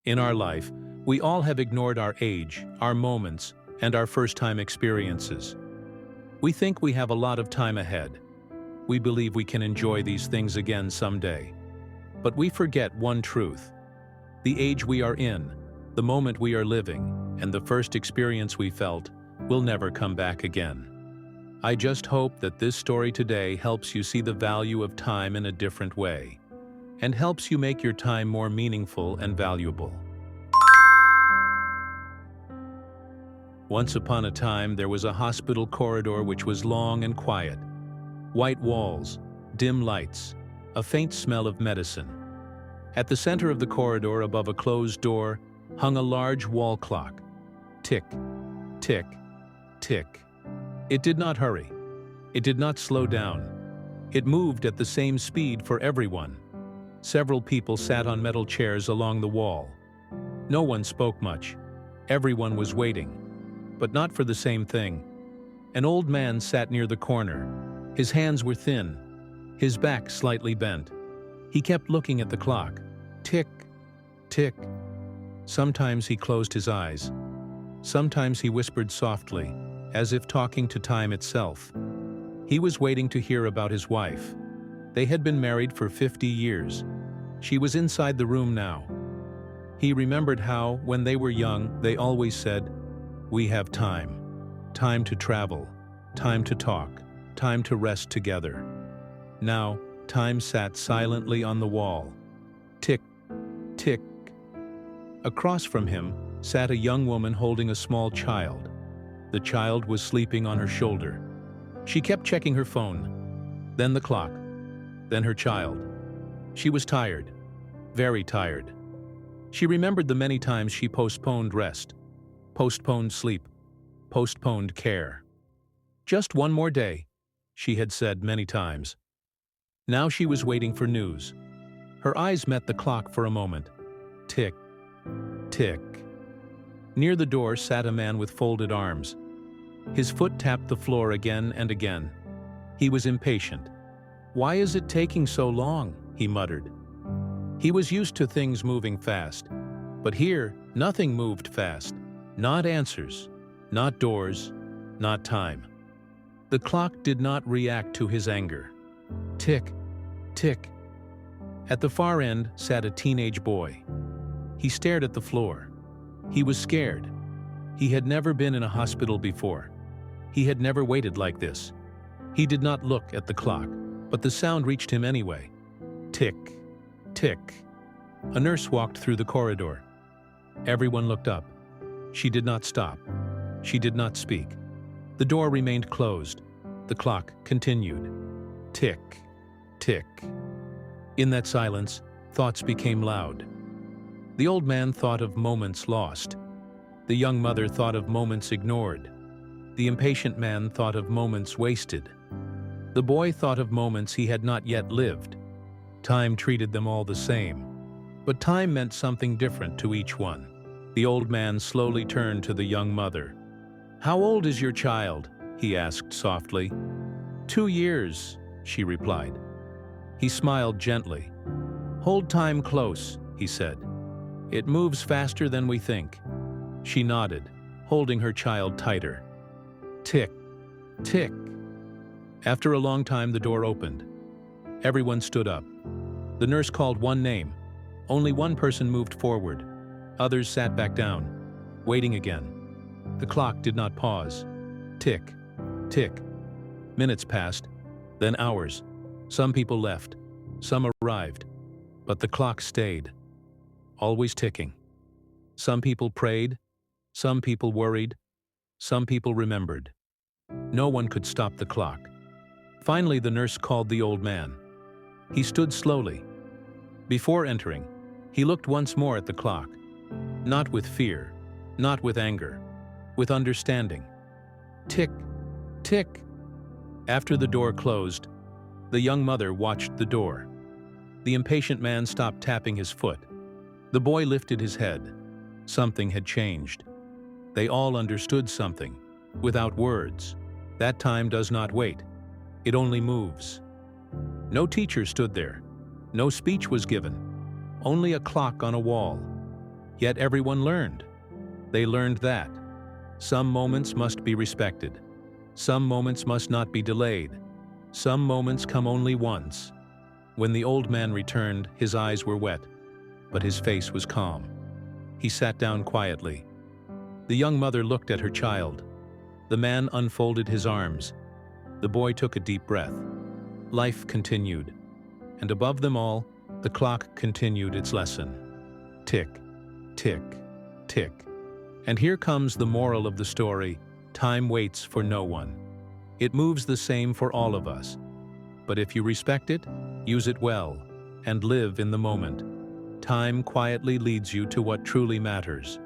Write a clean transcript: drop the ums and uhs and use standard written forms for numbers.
In our life, we all have ignored our age, our moments, and our first-time experiences. We think we have a lot of time ahead. We believe we can enjoy these things again someday. But we forget one truth. The age we are in, the moment we are living, and the first experience we felt will never come back again. I just hope that this story today helps you see the value of time in a different way, and helps you make your time more meaningful and valuable. Once upon a time, there was a hospital corridor which was long and quiet. White walls, dim lights, a faint smell of medicine. At the center of the corridor, above a closed door, hung a large wall clock. Tick, tick, tick. It did not hurry. It did not slow down. It moved at the same speed for everyone. Several people sat on metal chairs along the wall. No one spoke much. Everyone was waiting. But not for the same thing. An old man sat near the corner. His hands were thin, his back slightly bent. He kept looking at the clock. Tick, tick. Sometimes he closed his eyes. Sometimes he whispered softly, as if talking to time itself. He was waiting to hear about his wife. They had been married for 50 years. She was inside the room now. He remembered how, when they were young, they always said, "We have time. Time to travel. Time to talk. Time to rest together." Now, time sat silently on the wall. Tick, tick. Across from him sat a young woman holding a small child. The child was sleeping on her shoulder. She kept checking her phone, then the clock, then her child. She was tired, very tired. She remembered the many times she postponed rest, postponed sleep, postponed care. Just one more day, she had said many times. Now she was waiting for news. Her eyes met the clock for a moment. Tick, tick. Near the door sat a man with folded arms. His foot tapped the floor again and again. He was impatient. "Why is it taking so long?" he muttered. He was used to things moving fast. But here, nothing moved fast. Not answers, not doors, not time. The clock did not react to his anger. Tick, tick. At the far end sat a teenage boy. He stared at the floor. He was scared. He had never been in a hospital before. He had never waited like this. He did not look at the clock, but the sound reached him anyway. Tick, tick. A nurse walked through the corridor. Everyone looked up. She did not stop. She did not speak. The door remained closed. The clock continued. Tick, tick. In that silence, thoughts became loud. The old man thought of moments lost. The young mother thought of moments ignored. The impatient man thought of moments wasted. The boy thought of moments he had not yet lived. Time treated them all the same. But time meant something different to each one. The old man slowly turned to the young mother. "How old is your child?" he asked softly. 2 years, she replied. He smiled gently. "Hold time close," he said. "It moves faster than we think." She nodded, holding her child tighter. Tick, tick. After a long time, the door opened. Everyone stood up. The nurse called one name. Only one person moved forward. Others sat back down, waiting again. The clock did not pause. Tick, tick. Minutes passed, then hours. Some people left, some arrived, but the clock stayed, always ticking. Some people prayed, some people worried, some people remembered. No one could stop the clock. Finally, the nurse called the old man. He stood slowly. Before entering, he looked once more at the clock. Not with fear, not with anger, with understanding. Tick, tick. After the door closed, the young mother watched the door. The impatient man stopped tapping his foot. The boy lifted his head. Something had changed. They all understood something, without words. That time does not wait. It only moves. No teacher stood there. No speech was given. Only a clock on a wall. Yet everyone learned. They learned that some moments must be respected. Some moments must not be delayed. Some moments come only once. When the old man returned, his eyes were wet, but his face was calm. He sat down quietly. The young mother looked at her child. The man unfolded his arms. The boy took a deep breath. Life continued. And above them all, the clock continued its lesson. Tick, tick, tick. And here comes the moral of the story. Time waits for no one. It moves the same for all of us. But if you respect it, use it well, and live in the moment. Time quietly leads you to what truly matters.